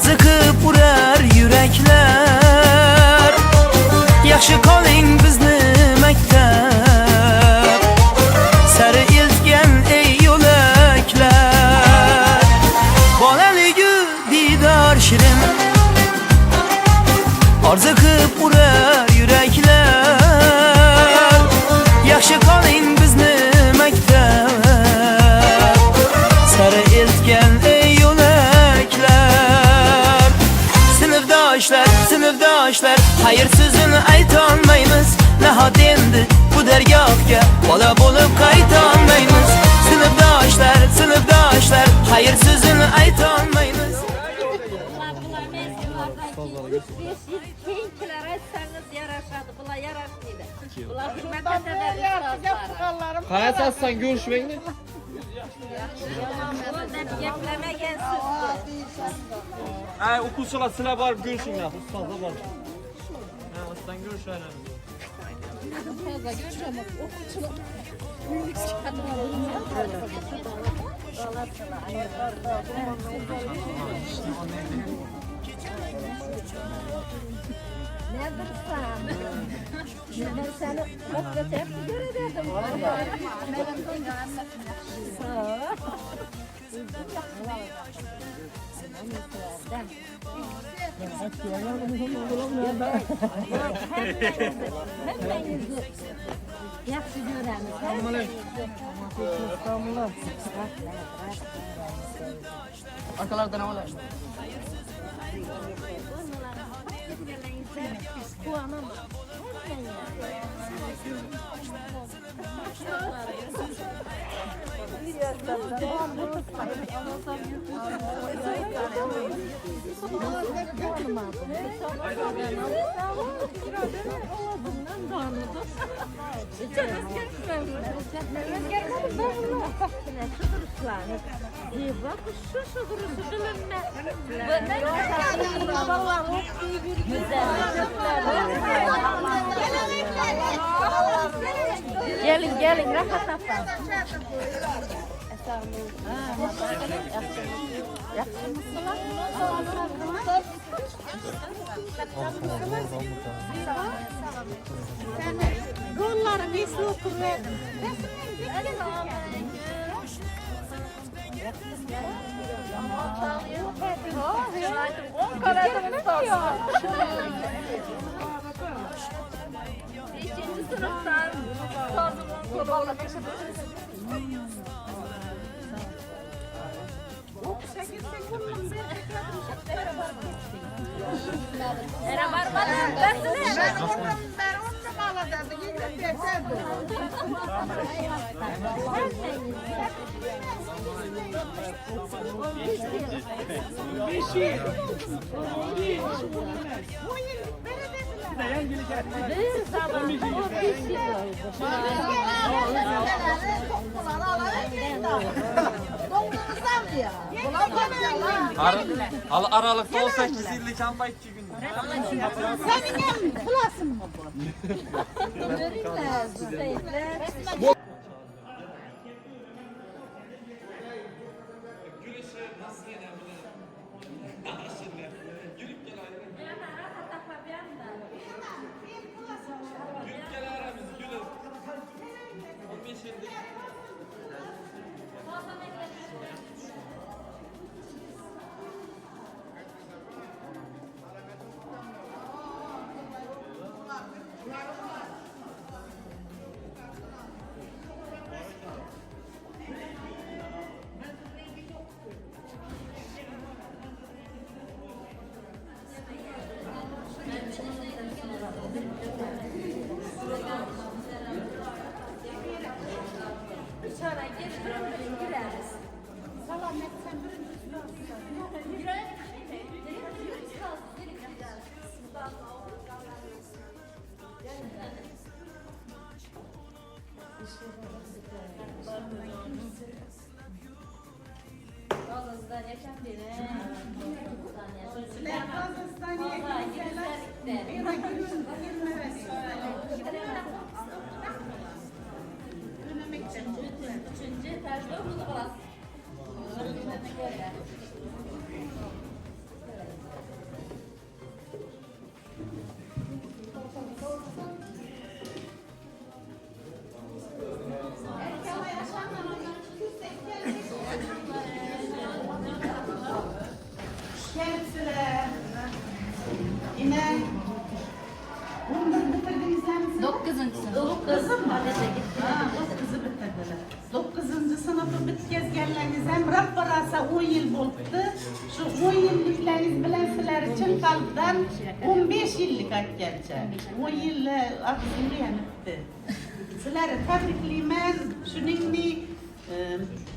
Arzıqıb urar yürekler. Yaxşı qoling bizni maktab, sari iltgan ey yo'laklar. Bolaligi didor shirin, arzıqıb urar yürekler. Yaxshi qoling bizni maktab, sari iltgan ey yo'laklar. Sinfdoshlar, hayır sözünü aytolmaymiz. Nahot endi bu dergohga bola bo'lib qaytolmaymiz. Sinfdoshlar, hayır sözünü aytolmaymiz. Keyinkiler aytsangiz yarashadi, bular yarashmaydi. Bular Qarasazsan görüşmeyni. gaplamagansiz. Ay o'quvchilar sizlar borib görüşinglar, ustozlar bor. Ha, o'sdan görüşaylar. Ben seni mutlaka göremedim. Yaxshi ko'ramiz. Akalardan olar. Gelin rahat yapın. Gollarım iyisi oturmadım. Era barbadan desene. Aralıkta olsa 850 kamba 2 gün. Senin yan bulasın mı? Yine 11 bitirdinizler mi? 9. sınıf. Kızım mı? Koleje gitti. Ha, o kızı bitirdiler. 9. sınıfı bitkazganlarınız ham ro'ppa rosa 10 yil bo'libdi. Shu 10 yilliklaringiz bilan sizlar uchun qalbdan 15 yillik aytgancha. 10 yil arzuga bitdi. Sizlarni tabriklayman. Shuningdek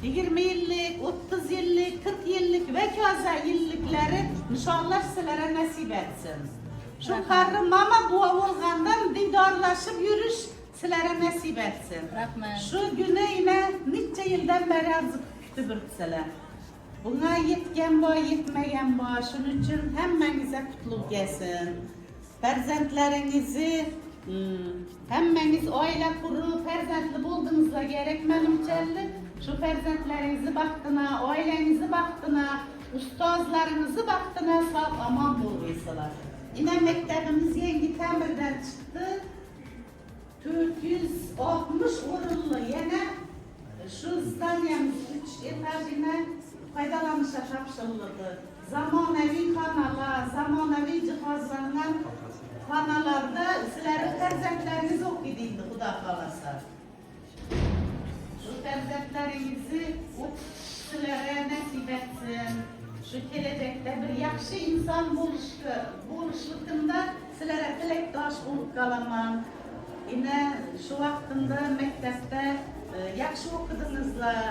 20 yillik, 30 yillik, 40 yillik ve kaza yilliklari nishonlash sizlarga nasib etsin. Shu qarri mama buva bo'lgandan didorlashib yurish sizlarga nasib etsin. Rahmat. Shu kuni yine necha yildan beri arzu kutib turibsizlar. Bunga yetgan bor, yetmagan bor. Shuning uchun hammangizga qutlug' kelsin. Farzandlaringizni hammangiz oila qurib, farzandli bo'ldingizlar kerak menimcha. Shu farzandlaringizni baxtına, oilangizni baxtına, ustozlaringizni baxtına sog' omon bo'lingizlar. Yine maktabimiz yangi ta'mirdan chiqdi. 460 o'rinli yana shu zdaniyamiz 3 etajini foydalanishga topshirildi. Zamonaviy xonalar, zamonaviy jihozlangan xonalarda sizlarning farzandlaringiz o'qiydi, Xudo xolasa. Shu farzandlaringizni sizlarga nasib etsin. Shu kelajakda bir yaxshi inson bo'lishlikda sizlarga tilakdosh bo'lib qolaman. Yine şu vaqtimda maktabda yaxshi o'qidingizlar,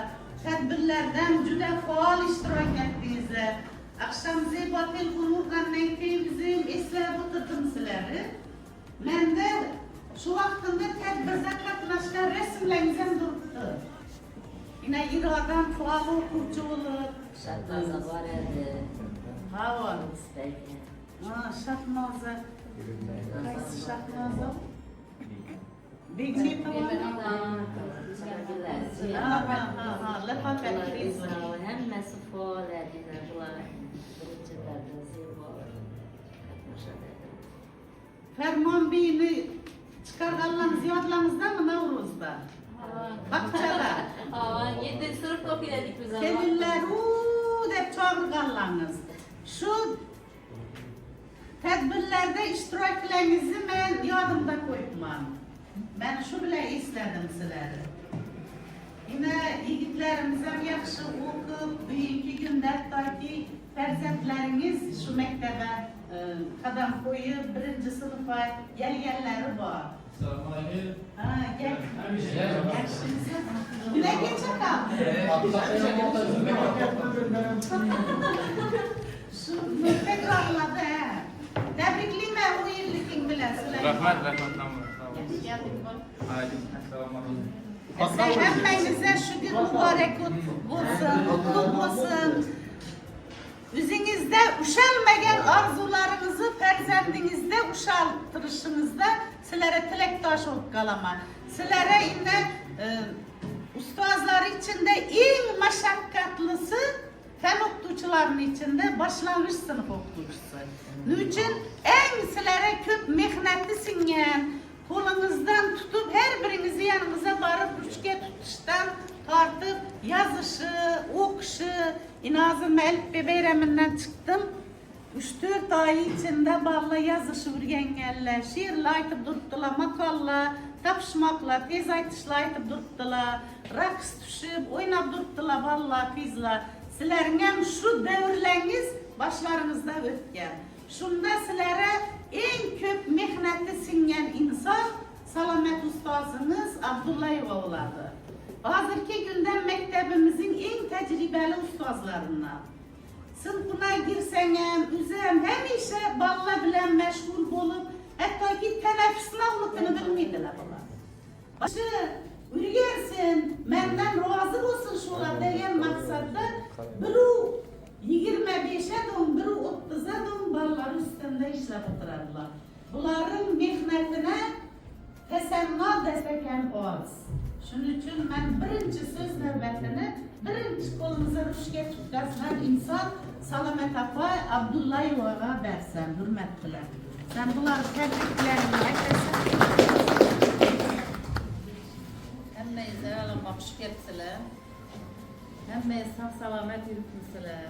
tadbirlardan juda faol ishtirok etdingizlar. Akşamzi batil qilgandan keyin bizim eslab o'tirdim sizlarni. Menda shu vaqtimda tadbirda qatnashgan rasmlaringiz ham turibdi. Yine irodan faol o'quvchi bo'lib, Şartlarsa var edi. havo. İsteydi. Şahnoza. Qaysi Shahnoza? Begmetova. Hemmesi faal ediler. Bular birinci derdesi var. Ferman Bey'ini çıkarganlarınız yodlaringizda mı Navruz'da? Bakçada. Aa, 7. sınıfta okuyorduk biz ama. Seninler deb çağırganlarınız. Şu tedbirlerde iştiraklarınızı ben yodimda koyupman. Ben şu bile istedim sizleri. Yine yigitlerimiz hem yaxshi o'qib, bugünkü günde hattoki farzandlariniz şu mektebe qadam qo'yib, 1. sınıfa kelganlari bor. Ha, gel. Yaxshimisiz? Nima kecha qoldi? Shu takrorladi. Tabriklayman o yilliking bilan sizlarni. Rahmat, Hemmenize şu gün mübarek olsun, kutlu olsun. Yüzünüzde uşalmayan arzularınızı farzandinizde uşaltırışınızda sizlere tilektaş olup kalaman. Sizlere yine ustazlar içinde en maşakkatlısı fen okutuvchilarının içinde başlangıç sınıf okutuvchisi. Niçin en sizlere köp mehnatli singen, kolunuzdan tutup her birinizi yanınıza barıp üçge tutuştan tartıp yazışı, okuşu, inazım elbette beyreminden çıktım. 3-4 ay içinde bağla yazışı öğrengenler, şiirle aytıp durdular, makalla, tapışmakla, tez aytışla aytıp durdular, raks düşüp, oynap durdular, valla kızlar. Sizlerin hem şu devirleriniz başlarınızda ötken. Şunda sizlere en köp mehnatli singen insan Salamet Ustazınız Abdullayeva oladı. Hazırki günden mektebimizin en tecrübeli ustazlarından. Sınıfına girsenen, üzem hemişe balla bilen meşgul bulup, hatta ki teneffüs sınavlıkını bilmeydiler bunlar. Başı ürgersin, menden razı olsun şolar degen maksatda, biru 25'e don, biru 30'a don ballar üstünde işlep oturarlar. Bunların mehnetine tesenna deseken oğaz. Şunun için ben birinci söz növbetini, birinci kolumuza rüşke tutkasından insan Salamet Apa Abdullayeva'ya versen, hürmetliler. Sen bunları tebriklerini eklesin. Hemmeyize alın bakış gelsiler. Hemmeyiz sağ salamet yürütmüşler.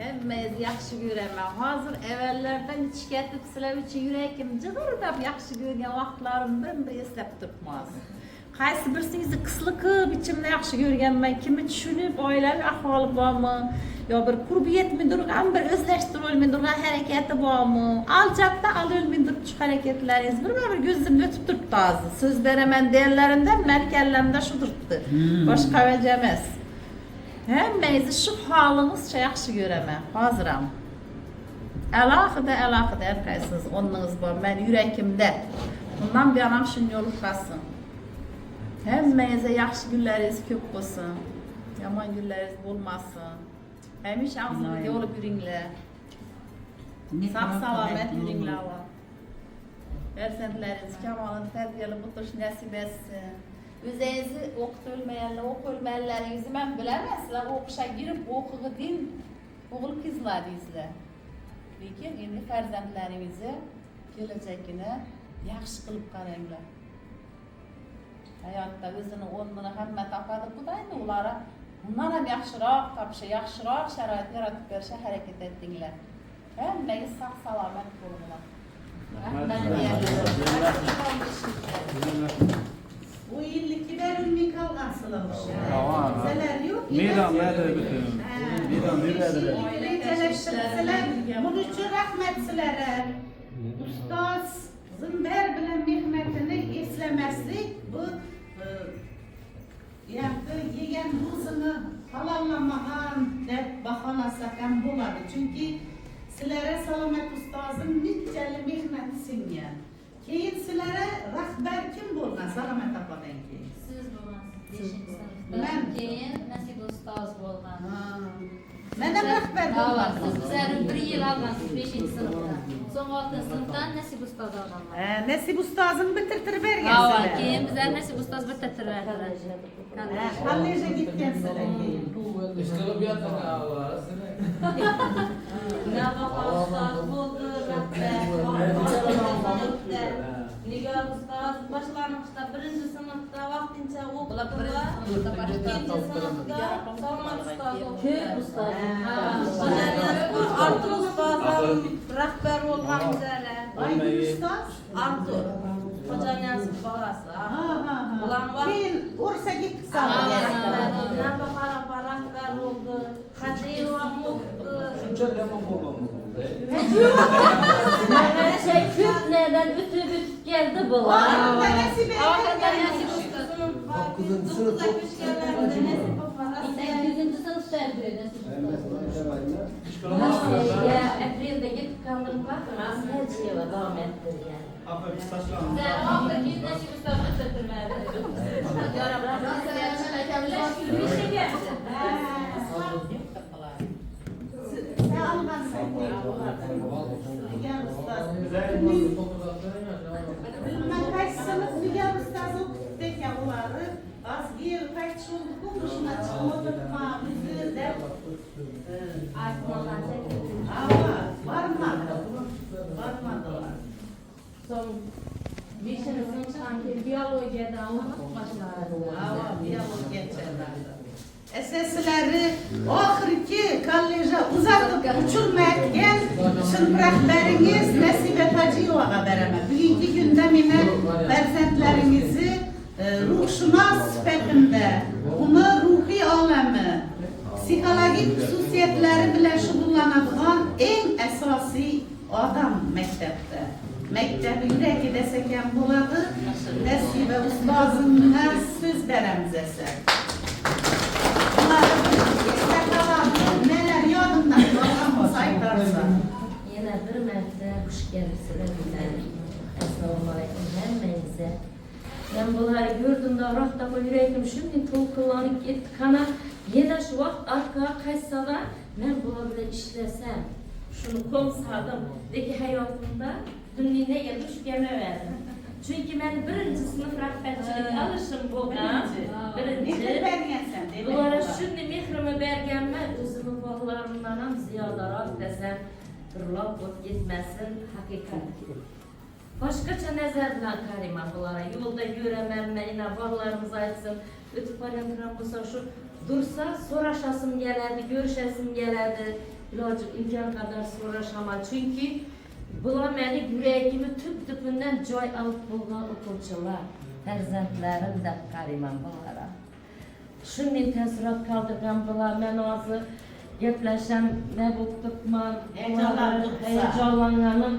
Hemmeyiz yaxşı göremem. Hazır evvellerden içketip silev için yüreğim cıgırdap yaxşı görgen vaxtlarım bir eslep tutmaz. Qaysı birsingizni qıslıqı biçimde yaxşı görgenmen, kimi düşünüp ailevi ahvalı barmı, ya bir kurbiyet mi durgan, bir özleştiril mi durgan hareketi barmı, alacakta alıl mi durup şu hareketleriniz bir gözümde ötüp durup tazı. Söz beremen değerlerinden, merkellemde şu duruptu. Başka vecemez. Hemmeyizi şu halınız yaxşı göremem, hazıram. Əlaqıda erkaysınız, onunuz var, ben yürekimde. Bundan bir anam şun yolu kalsın. Hemmeyize yaxşı günleriniz köp olsun, yaman günleriniz olmasın. Hemiş ağzını yolu yürüngler. Sağ salamet yürüngler var. Ersentleriniz kemalın terbiyeli mutluluş nasip etsin. Özünüzü okutulmayanlar, okulmayanlarınızı ben bilemezsizler. Okuşa girip okuğu din, oğul kızlar izler. Lekin endi farzandlarimizni kelajagini yaxshi qilib qaranglar. Hayotda o'zini o'rnini hamma topadi, Xudayni ularga bundan ham yaxshiroq topishi, yaxshiroq sharoit yaratib berishga harakat etinglar. Hammangiz sog' salomat bo'linglar. Bu yıllık ümmi kalgansılar uşa. Tamam. Seler yok. Meydan verdi bütün. Meydan verdi. Bunun için rahmet silere. Ustaz Zımber bilen mehmetini eslemezlik bu yaptığı yiyen ruzunu halallamahan dep bahalasak hem buladı. Çünkü silere salamet ustazın nitceli mehmeti sinyen. Keyin sizlere rahber kim bo'lgan Salamat opadan keyin? Siz bo'lasiz 5-sinfda. Men Keyin Nasib ustoz bo'lgan. Men ham rahbar bo'lganman. Siz bizlarni 1 yil olgansiz 5-sinfda. So'ng 6-sinfdan Nasib ustoz olganman. Nasib ustozini bitirtirib Avval bergansizlar. keyin bizlar Nasib ustoz bitirtirib berdilar. Kolleja ketgansizlar keyin. İşte bir yataka var. Nabaha ustoz bo'ldi, Nigar ustoz boshlang'ichda 1-sinfda vaqtincha o'qitdilar. 2-sinfda Salmat ustoz o'qitdi. Artur ustoz rahbar bo'lgan bizlar. Aygül ustoz? Artur. Xo'janiyazov bolasi. Ular Keyin ursa gitdi Nabaha rahbar bo'ldi. Hadiyeva o'qitdi. Şunca lemon bulmam. Şey Kürtlerden ütüp geldi bu. Nasibe Nasib ustoz. 9-sınıf o'qishganlarida Nasib opa 8-ci sınıftaydı Nasib ustoz. Ya aprelde gitip kaldım bakın aslında her şey var devam ettirgen. Sen oxirgi Nasib ustoz bitirtirmedi. Bir şey geldi. Sen almazsın. Nigar ustoz. Bilmem kaç sınıf Nigar ustoz o'qitdi ekan ularni. Az yil qaytish oldi-ku, shuna chiqmoqda bizni deb. Barmadılar. Son 5-sinf chiqqan keyin biologiyadan o'qish boshladi. Biologiya çevrende. Esasları oxirgi kolleja uzatıp uçurmayotgan sinf rahbariniz Nasiba Tojiyevaga beraman. Bugungi kunda meni farzandlaringizni ruhshunos sifatida uni ruhiy olami, psixologik xususiyatlari bilan shug'ullanadigan eng asosiy odam maktabda. Maktabi yuragi desak ham bo'ladi. Nasiba ustozimga so'z beramiz esa. Neler yodimdan qolgan bo'lsa aytarsan. Yana bir marta xush kelibsizlar bizlar. Assalomu alaykum hammangize. Ben bunları gördüğümde rahta yüreğim şimdi to'lqinlanib ketdi. Qana yana shu vaqt arqaga qaytsada men bular bilan ishlesam, shuni qo'msadim. Lekin hayotimda dunyoga duch kelmadim. Çünkü ben 1-sınıf rahbarchilik alışım bo'lgan. Birinchi. Bulara shunday mehrimi berganman, o'zimni bog'larimdan ham ziyodaroq desam, birlab o'tib ketmasin haqiqat. Başkaça nazar bilan qarayman bulara. Yo'lda yuraman, mana bog'larimiz aytsin, o'tib borayotgan bo'lsa shu dursa so'rashasım keladi, görüşesim keladi. ilacı imkan kadar soraşaman. Çünkü bular meni yüreğimi tüp-tüpünden joy alıp bulgan okuvchilar, farzandlarim deb qarayman bulara. Shunday taassurot qoldirgan bular, men hozir gaplashsam nima bo'lib turibman, heyecanlanganim.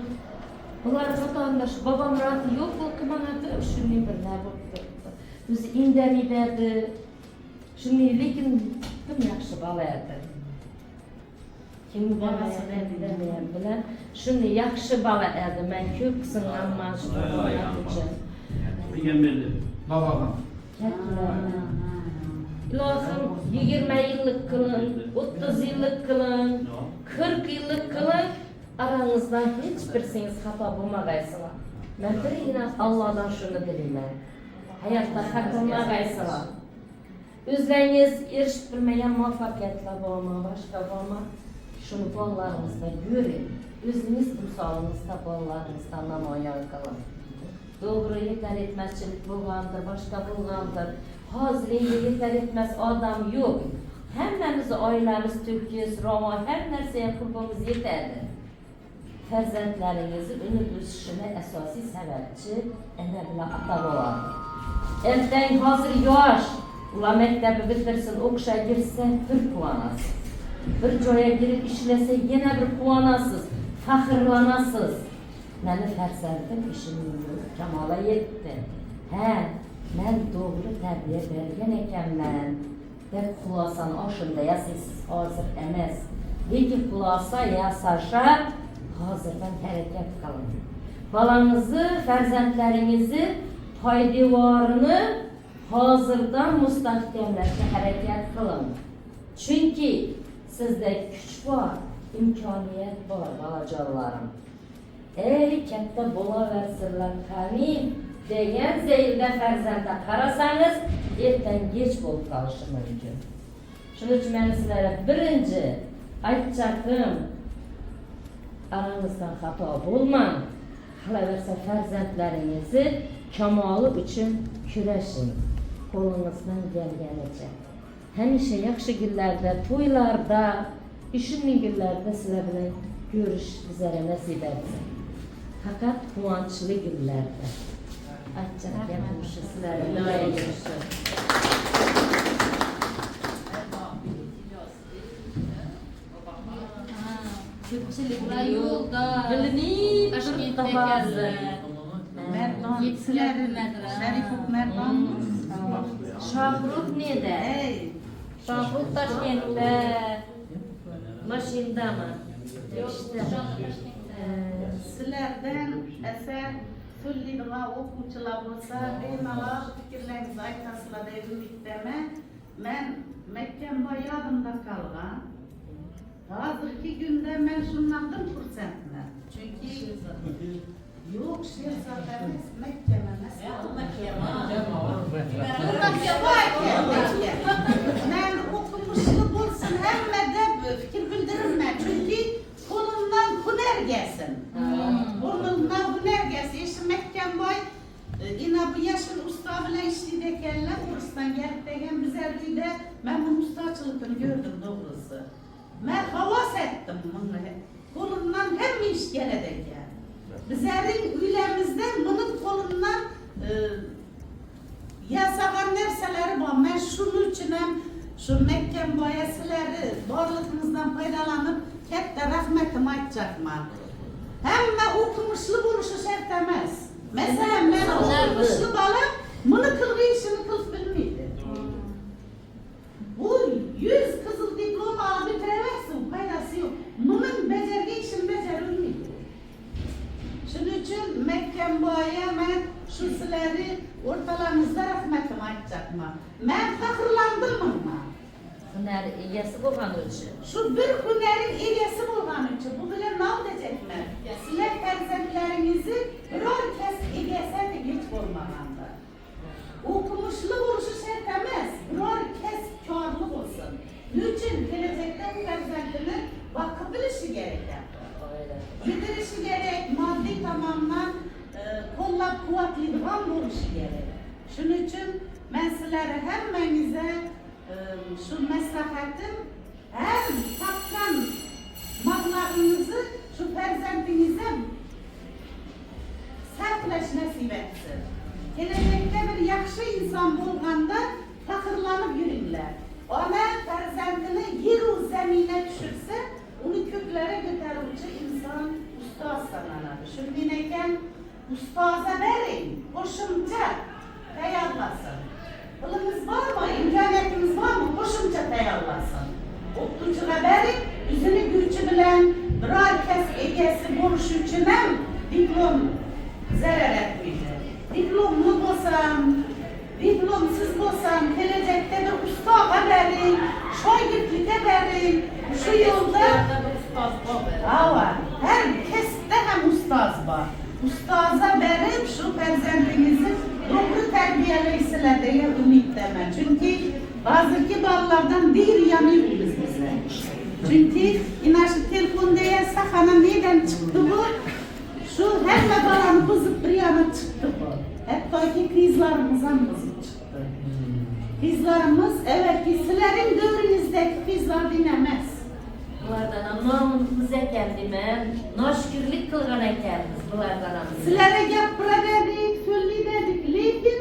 Bular vatandaş, babam rahatı yok bo'lmadi, shunday bir nima bo'lib turibdi. O'zi indamaydi. Shunday lekin kim yaxshi bola edi. Kim bolasi demayman bilan shunday yaxshi bola edi. Men ko'p qisinganman shu bola uchun. Egenberdi. Babaga. Ilozim 20 yillik qilin, 30 yillik qilin, 40 yillik qilin, aranızdan hiç biriniz xato bo'lmagaysizlar. Men birgina Allohdan shuni dilayman. Hayotda xato qilmagaysizlar. O'zlaringiz erishib bilmagan muvaffaqiyatlar bormi, boshqa bormi? Shuni bolalaringizda ko'ring. O'zingiz misolingizda bolalaringizdan namoyon qiling. Doğru yeter etmezçilik bo'lgandir, boshqa bo'lgandir. Hozir yeter etmez odam yo'q. Hammamiz oilamiz to'kiz, ro'mol, har narsaga pulimiz yetadi. Farzandlaringizni unib o'sishini asosiy sababchi ana bilan ota bo'ladi. Ertang hozir yosh, ular maktabni bitirsin, o'qishga girsa bir quvonasiz. Bir joyga girib ishlasa yana bir quvonasiz, faxrlanasiz. Meni farzandim ishimni kamola yetdi. Ha, men to'g'ri tarbiya bergan ekanman deb xulosani oshunda yasaysiz, hozir emas. Lekin xulosa yasasha hozirdan harakat qiling. Bolangizni, farzandlaringizni poydevorini hozirdan mustahkamlashga harakat qiling. Chunki sizda kuch bor, imkoniyat bor, bolajonlarim. Ey katta bo'laversinlar qani degan zaylda farzandga qarasangiz, ertaga kech bo'lib qolishi mumkin. Shuning uchun men sizlarga birinchi aytchakim, aranızdan xato bo'lmang. Qolaversa farzandlaringizni kamoli uchun kurashing. Qo'lingizdan kelganicha. Hamisha yaxshi kunlarda, to'ylarda, ishning kunlarida sizlar bilan ko'rish bizlarga nasib etsin. Faqat quvonchli kunlarda. Achchiq gapim shu, sizlarga nima shu. Ko'pchiliklar yo'lda Bilinib Toshkentda ekanlar. Merdon, sizlerin Şerifuk Merdon. Shohrux neda? Ey, Shohrux Toshkentda. Mashinadami? sizlerden eser söylediğine okuyucular olsa, beynala fikirlerinizi aytasılar da ümitleme. Ben Mekke'mde yadımda kalgan. Hazırki günde ben şunlardan fırsatına. Çünkü yok Şehzade'miz Mekke'me mesela. Mekke. Ben okumuşlu bulsun hem de fikir bildirilme. Çünkü kolundan hüner gelsin. Burnundan hüner gelsin. İşte Mekke'm boy yine bu yaşın usta bile işliydekenler Kurs'tan gelip degen bize de ben bunun ustaçılıkını gördüm doğrusu. Ben havas ettim bunu. Kolundan hem iş gelecek yani. Bizlerin üyemizden bunun kolundan yasagan nerseleri var. Ben şunun için hem şu Mekke'm boyasıları doğruluğunuzdan faydalanıp hep de rahmetimi aytacakman. Hem okumuşlu buluşu şart emez. Mesela ben okumuşlu bala bunu kılgı işini kılıp bilmiydi. Bu 100 kızıl diploma alıp bitiremezsin, faydası yok. Bunun becerdiği işini becerilmiydi. Şunun için Mekke'm boya ben şu sizleri ortalarınızda rahmetimi aytacakman. Ben fakirlandım mı? Hüner egasi bo'lgani uchun. Şu bir hünerin egesi bo'lgani uchun bu bilan nima diyecekler? Sizler farzandlaringizni biror kasb egasi hiç bo'lmaganda. Okumuşlu bo'lishni shart emas, biror kasb korli bo'lsin. Niçin kelajakda u farzandini boqib bilishi kerak. Yetirishi kerak, moddiy tomondan qo'llab-quvvatlaydigan bo'lishi kerak. Shuning uchun men sizlarga hammangizga şu maslahatim hem tapkan nasip etsin. Gelecekte bir yaxşı insan bolganda fakirlanıp yürürler. Ona farzandini yeru zemine düşürse, onu köklere götürücü insan ustaz sananır. Şimdi neken ustaza verin, koşumca tayarlasın. Pılımız var mı, imkaniyetimiz var mı, koşumca tayarlasın. Oktucuğa verin, yüzünü gürçü bilen birer kes egesi boluş üçün hem diplom zarar etmeydi. Diplomlu olsam, diplomsuz olsam, gelecekte bir ustağa verin, şagirdlike verin, şu yolda herkeste hem ustaz var. Ustaza verip şu perzendinizi doğru terbiyeleysiler diye ümit deme. Çünkü bazı ballardan bir yanıyor bize. Çünkü inaşı telefon diye sakana neden çıktı bu? Şu her balanı bızıp bir yana çıktı bu. Hatta ki kızlarımızdan bızıp çıktı. Kızlarımız evet sizlerin dövrünüzdeki kızlar dinlemez. Bulardan namımız ekendimen, naşkürlük kılgan ekenmiz bulardan. Sizlere gapıra dedik, söylü dedik, lekin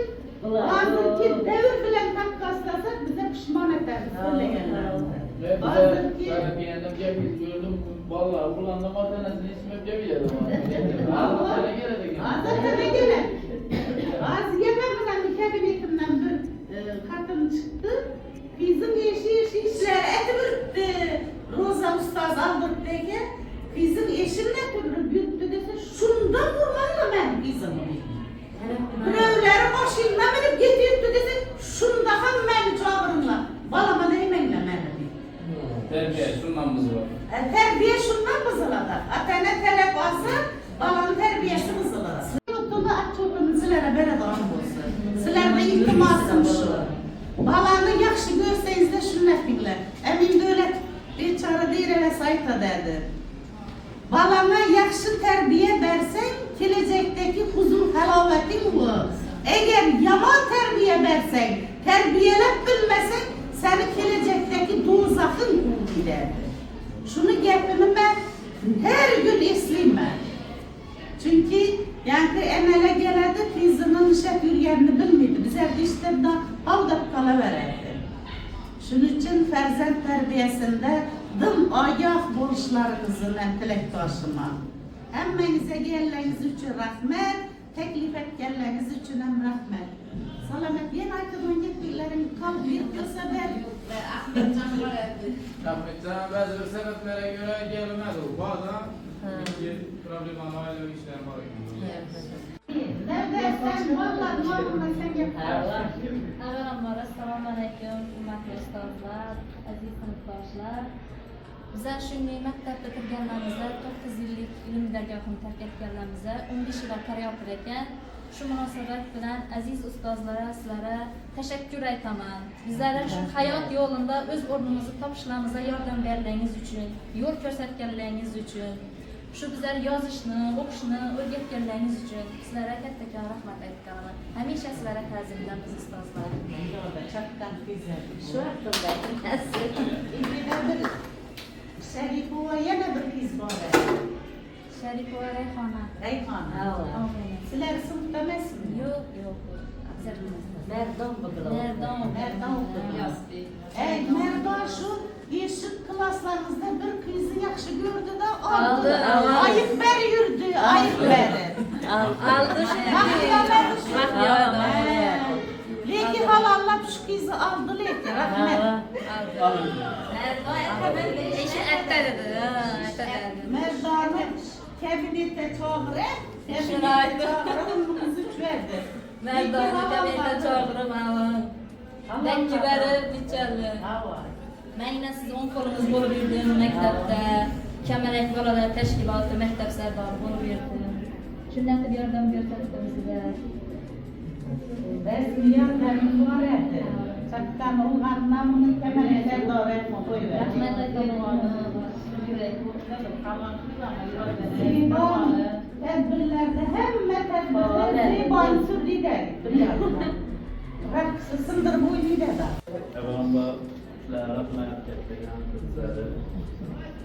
hazırki devir bilen takkaslasak bize pişman ederiz. Söyleyenlerinde. Ben bir yandan ceviz gördüm. Vallahi kullandım makinesini ismim ceviz yedim. Allah. Azatına gelen. Az yememden kabinetimden bir kadın çıktı. Bizim yeşil işler etmirdi. Roza ustaz aldık dege. Bizim eşim ne türlü büyüttü dese şundan vurmanla ben kızımı. Birevleri başıyla binip getirdi dese şunda hem beni çağırınla. Balama değmenle beni. Terbiye şundan mızı var. Terbiye şundan mızıladı. Atene terep alsa balanın terbiyesi mızıladı. Yutunu aç yutunu silere böyle dağım olsun. Silerde iltimasım şu. Balanı yaxşı görseniz de şunu etmekler. Emin devlet bir çare değil ve sayıta derdi. Balana yaxşı terbiye versen, gelecekteki huzur halavetin bu. Eğer yaman terbiye versen, terbiyelep bilmesen, seni gelecekteki dozakın uğru derdi. Şunu gepimi ben her gün esleyim ben. Çünkü yani emele geledi kızının şef yürüyenini bilmiydi. Bize işte de havdap kalıverirdi. Şunun için ferzent terbiyesinde dım ayak buluşlarınızın entelektüaşıma. Emmenize geldiğiniz için rahmet, teklif etkenleriniz için hem rahmet. Salamet yen aytımın gittiklerin kalp bir kısa ver. Ve Ahmet Can var evde. Ahmet Can bazı sebeplere göre gelmez o. Bazen bir problem alayla işler var. Nerede sen vallahi normal sen yapar. Avvalambor assalomu alaykum, hurmatli ustozlar, aziz sinfdoshlar. Bizlar shunday maktabda kirganlarimizda 9 yillik ilm dargohini tark etganlarimizda 15 yillar qarayapti ekan. Shu munosabat bilan aziz ustozlar sizlarga tashakkur aytaman. Bizlarga shu hayot yo'lida o'z o'rnimizni topishlarimizga yordam berganingiz uchun, yo'l ko'rsatganlaringiz uchun, shu bizlar yozishni, o'qishni o'rgatganlaringiz uchun sizlarga kattakon rahmat aytib qolaman. Hamisha sizlarga ta'zimdan biz ustozlar. Çaktan güzel. Shu haqida Şerifova yana bir kız var. Sharipova Rayhona. Reyhan. Amin. Sizler sınıfta emasmi? Yo'q. Merdon bug'ilov. Merdan okudu. Merdan şu yeşil klaslarımızda bir kızı yaxşı gördü de aldı. Aldı. Ayıp beri yürüdü, ayıp beri. Aldı Lekin halallap şu kızı aldı lekin rahmet. Merdan'ı kabinete çağırır, kabinete çağırır, önümüzü çöverdi. Merdonni kabinetga chaqiraman. Dakkilari bichali. Mayna siz 10 qo'lingiz bo'lib yurdim maktabda. Kamalak bolalar tashkiloti maktab sardori bo'lib yurdim. Shundan qilib yordam ko'rsatdim sizga. Ben yardımcı var etti. Çaktan olgandan bunu kamerete doğru etme koyuver. Rahmat aytaman. Zeyban tedbirlerde hemme tedbirler Zeyban sürdü de. Raksı sındır boylu da. Evvelamba sizlere rahmet ettik. Sizlere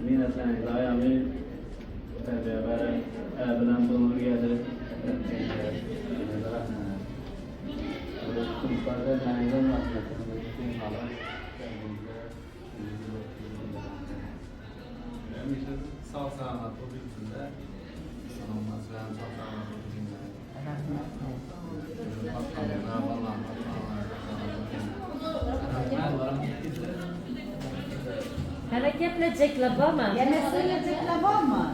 minnetlerini daimi terbiye verip bilen bulunur geldi. Sağ selamet o bütünde. Sanılmaz ve hem sağ selamet o bütünde. Hareketlecekler var mı? Yine söyleyecekler var mı?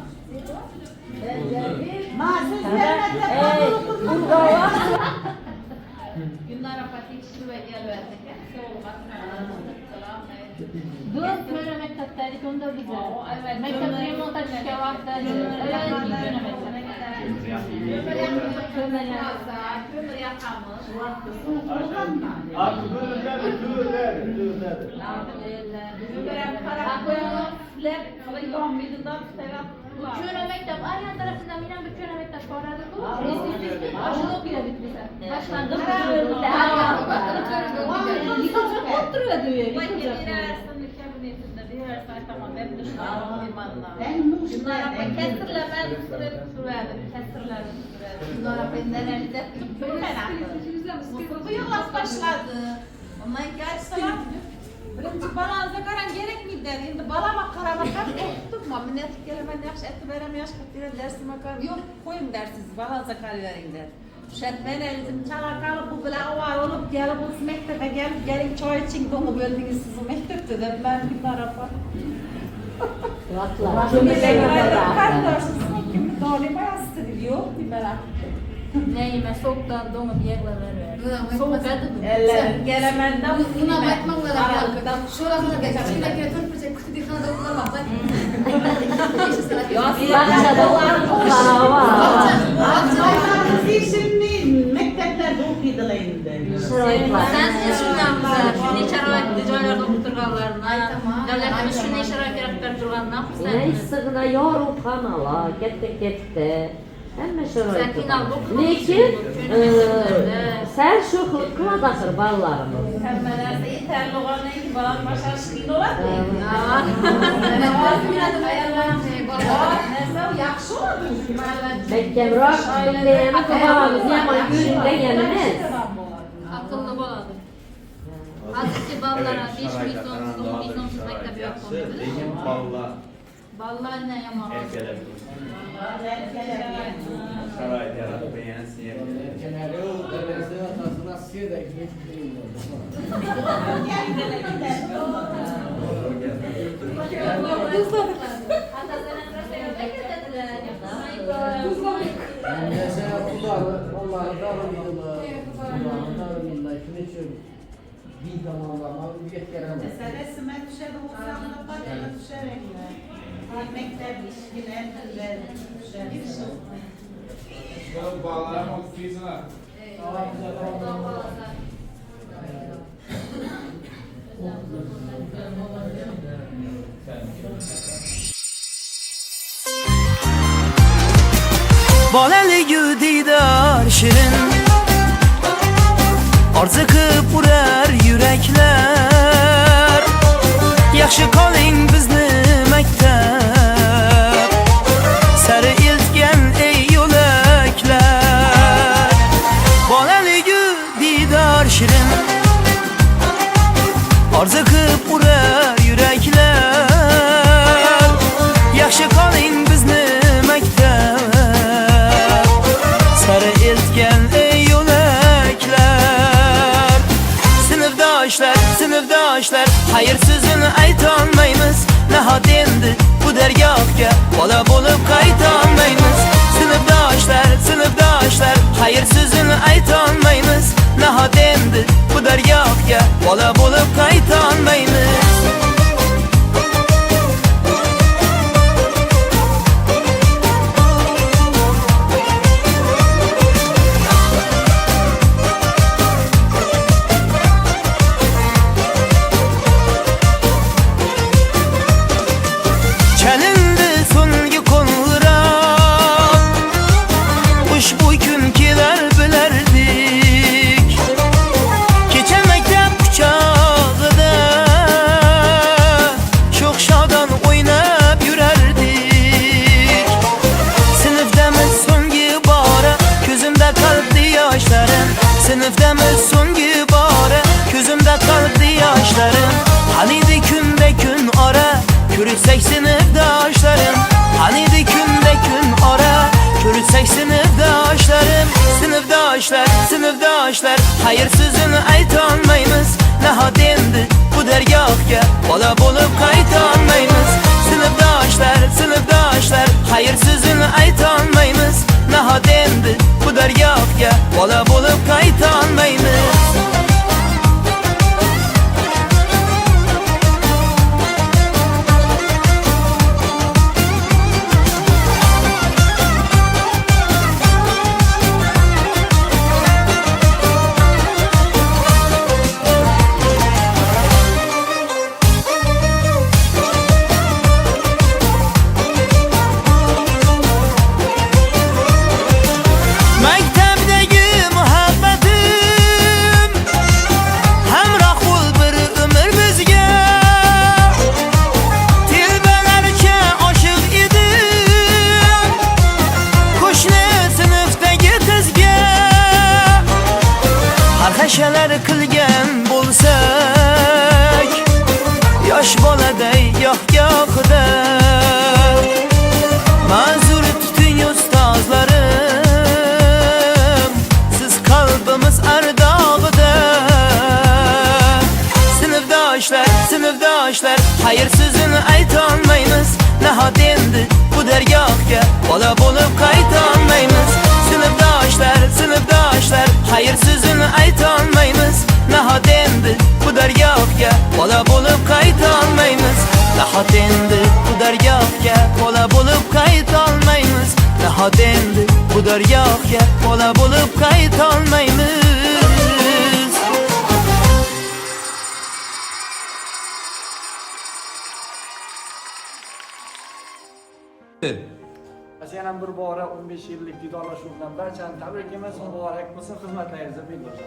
Mahsus Ey, vermekle burada var. Günler apati kişi ve gel verdik. Bu böyle mektepteydik onda bize. Evet, Mektep remonta düşke vaxtda. Kömür yakamız. Köre mektep, Aryan tarafından binen bir köre mektep vardı bu. Başında okuyorduk bize. Başlandık. Birinci balanza karan gerek mi der? Şimdi balama karamakar korktuk mu? Minnet kelimen yaxşı eti verem yaş kıtire dersim akar. Yok koyun dersiz balanza karıverin der. Şertmen elizim çalar kalıp bu bile var olup gelip bu mektebe gelin çay için donu böldünüz sizi mektepte de ben bir tarafa. Kimi doni bayastı yok bir merak. Neyime soğuktan donup yerler verir. Soğuk adı. Ellerin gelemenden Buna bakmam lazım. Şurasına geçer. Şimdi kötü bir şey kutu dikkat edin bak. Şimdi mekteplerde okuydular indi. Sen şundan bize şunu şerait joylarda oturganlarına, devletimiz şunu şerait yaratып turgandan Ne sığına yorup kanala, gitti. Hem şöyle. Lekin sen şu kıladaşır ballarımız. Hemmelerse yeterli olan neydi? Balan başa şıkıyın olar mı? Yaxşı oldu. Bekemrak kutlayeni kıvamız yaman yüründe yeniniz. akıllı boladı. Azıcık ballara 5 milyonsuz, 10 milyonsuz mektep yapmamız. Ballar ne yaman? Şarayet yaratıp beğensin. Genelde o devleti atasına siye de ekmek mesela kulları Allah'a darılıyorlar. Allah'a darılıyorlar. Şunu için bir zamanlama bir yetkilere var. Meselesime düşer olsam da bana düşerek mi? Mektep işkiler düşer. Şu bağlara mı okuyucular? Bolali didar şirin arzu kıpırar yürekler Yaxşı qoling bizni maktab Sarı iltgan ey yo'laklar Bolali didar şirin arzu kıpırar yürekler Yaxşı qoling bizni maktab Sarı iltgan ey yo'laklar Sınıfdaşlar hayır sözünü aytolmaymiz Nahot endi bu dergohga bola bo'lib qaytolmaymiz Sınıfdaşlar hayır sözünü aytolmaymiz Nahot endi bu dergohga bola bo'lib qaytolmaymiz Geçen mektep kucağıda Sınıfdamiz so'nggi bora ko'zimda qoldi yoshlarim Qaniydi kunda kun ora ko'rsak sinfdoshlarim Qaniydi kunda kun ora ko'rsak sinfdoshlarim Sinfdoshlar xayr so'zini aytolmaymiz Nahot endi bu dargohga bola bo'lib qaytolmaymiz Sinfdoshlar xayr so'zini aytolmaymiz Nahot endi bu dargohga bola bo'lib qaytolmaymiz Maktabdagi muhabbatim hamroh bo'l bir umr bizga Telbalarcha oshiq edim qo'shni sinfdagi qizga Xarxashalar qilgan bo'lsak yosh boladay yoq-yoqda Ma'zur tuting ustozlarim siz qalbimiz ardog'ida Sinfdoshlar xayr so'zini aytolmaymiz Nahot endi bu dargohga bola bo'lib qaytolmaymiz Sinfdoshlar xayr so'zini aytolmaymiz Nahot endi bu dargohga bola bo'lib qaytolmaymiz Nahot endi bu dargohga bola bo'lib qaytolmaymiz Nahot endi bu dargohga bola bo'lib qaytolmaymiz Yana bir bora 15 yillik diydorlashuv bilan barchani tabrik etamiz. Muborak bo'lsin, xizmatlaringizni bildiramiz.